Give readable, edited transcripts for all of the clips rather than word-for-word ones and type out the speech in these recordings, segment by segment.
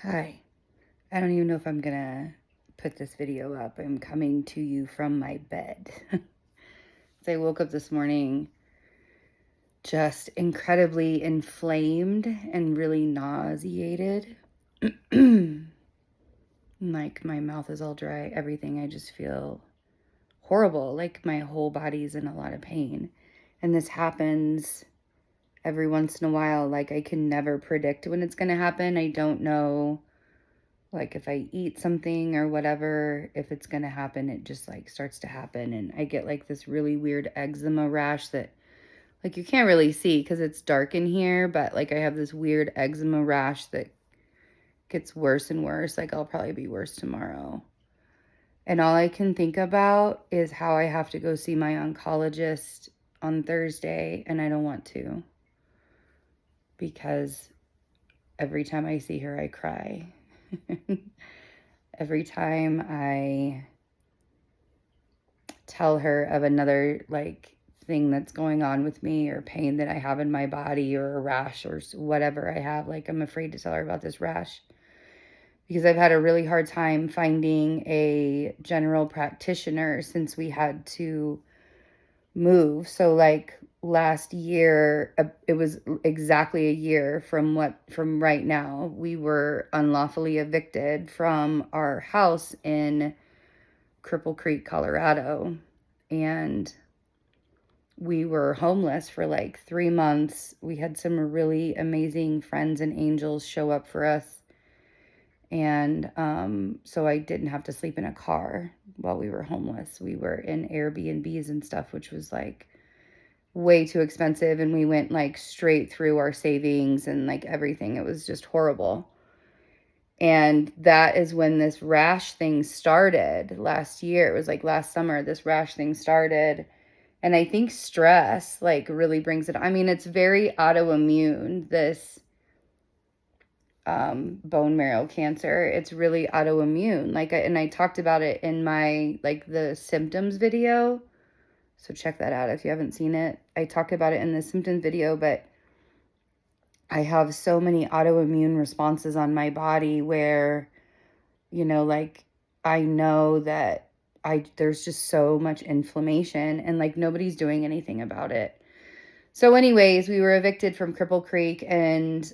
Hi. I don't even know if I'm gonna put this video up. I'm coming to you from my bed. So I woke up this morning just incredibly inflamed and really nauseated. Like my mouth is all dry, everything. I just feel horrible. Like my whole body's in a lot of pain. And this happens every once in a while. Like I can never predict when it's gonna happen. I don't know. Like if I eat something or whatever, if it's going to happen, it just like starts to happen. And I get like this really weird eczema rash that like you can't really see because it's dark in here, but like I have this weird eczema rash that gets worse and worse. Like I'll probably be worse tomorrow. And all I can think about is how I have to go see my oncologist on Thursday, and I don't want to because every time I see her, I cry. Every time I tell her of another like thing that's going on with me or pain that I have in my body or a rash or whatever I have, like I'm afraid to tell her about this rash because I've had a really hard time finding a general practitioner since we had to move. So like last year, it was exactly a year from right now, we were unlawfully evicted from our house in Cripple Creek, Colorado. And we were homeless for like 3 months. We had some really amazing friends and angels show up for us. And so I didn't have to sleep in a car while we were homeless. We were in Airbnbs and stuff, which was like way too expensive. And we went like straight through our savings and like everything. It was just horrible. And that is when this rash thing started last year. It was like last summer, this rash thing started. And I think stress like really brings it. I mean, it's very autoimmune, this bone marrow cancer. It's really autoimmune. And I talked about it in my like the symptoms video. So check that out if you haven't seen it. I talked about it in the symptoms video, but I have so many autoimmune responses on my body where, like I know that there's just so much inflammation and like nobody's doing anything about it. So anyways, we were evicted from Cripple Creek and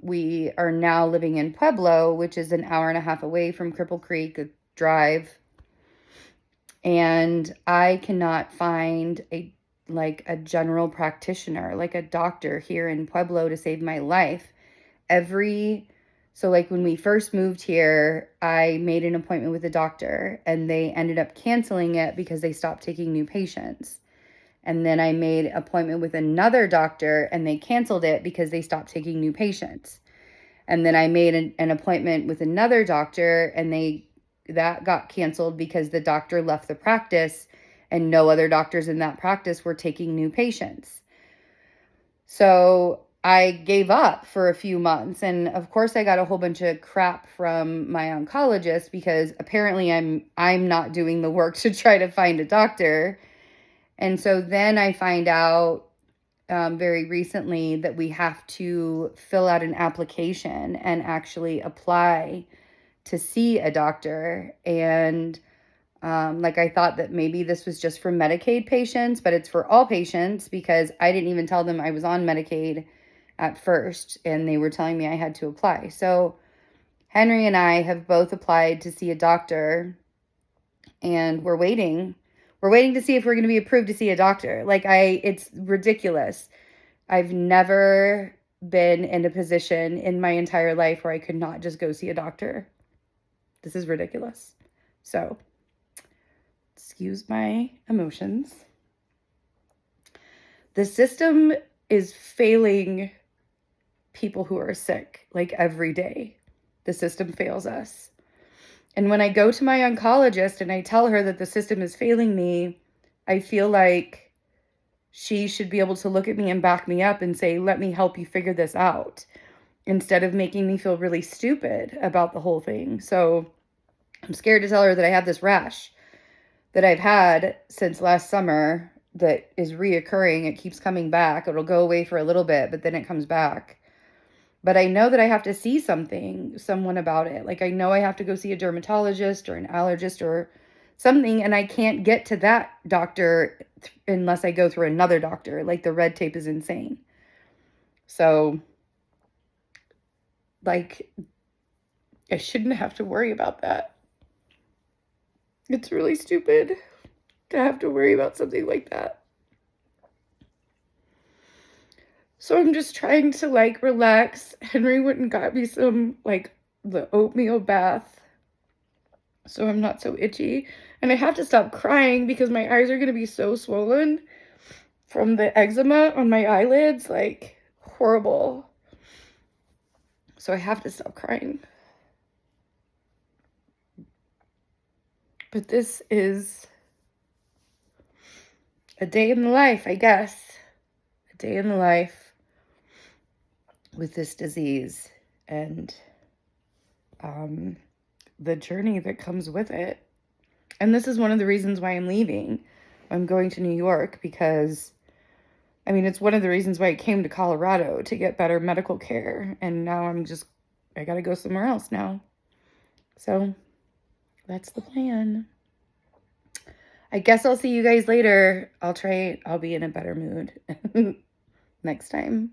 we are now living in Pueblo, which is an hour and a half away from Cripple Creek, a drive. And I cannot find a general practitioner, like a doctor here in Pueblo to save my life. So like when we first moved here, I made an appointment with a doctor and they ended up canceling it because they stopped taking new patients. And then I made an appointment with another doctor and they canceled it because they stopped taking new patients. And then I made an appointment with another doctor and that got canceled because the doctor left the practice and no other doctors in that practice were taking new patients. So I gave up for a few months. And of course I got a whole bunch of crap from my oncologist because apparently I'm not doing the work to try to find a doctor. And so then I find out very recently that we have to fill out an application and actually apply to see a doctor. And I thought that maybe this was just for Medicaid patients, but it's for all patients because I didn't even tell them I was on Medicaid at first, and they were telling me I had to apply. So Henry and I have both applied to see a doctor, and we're waiting. We're waiting to see if we're going to be approved to see a doctor. It's ridiculous. I've never been in a position in my entire life where I could not just go see a doctor. This is ridiculous. So, excuse my emotions. The system is failing people who are sick like every day. The system fails us. And when I go to my oncologist and I tell her that the system is failing me, I feel like she should be able to look at me and back me up and say, let me help you figure this out, instead of making me feel really stupid about the whole thing. So I'm scared to tell her that I have this rash that I've had since last summer that is reoccurring. It keeps coming back. It'll go away for a little bit, but then it comes back. But I know that I have to see someone about it. Like, I know I have to go see a dermatologist or an allergist or something, and I can't get to that doctor unless I go through another doctor. Like, the red tape is insane. So, like, I shouldn't have to worry about that. It's really stupid to have to worry about something like that. So I'm just trying to, like, relax. Henry went and got me some, like, the oatmeal bath so I'm not so itchy. And I have to stop crying because my eyes are going to be so swollen from the eczema on my eyelids. Like, horrible. So I have to stop crying. But this is a day in the life, I guess. A day in the life with this disease and the journey that comes with it. And this is one of the reasons why I'm leaving. I'm going to New York because, I mean, it's one of the reasons why I came to Colorado, to get better medical care. And now I got to go somewhere else now. So that's the plan. I guess I'll see you guys later. I'll be in a better mood next time.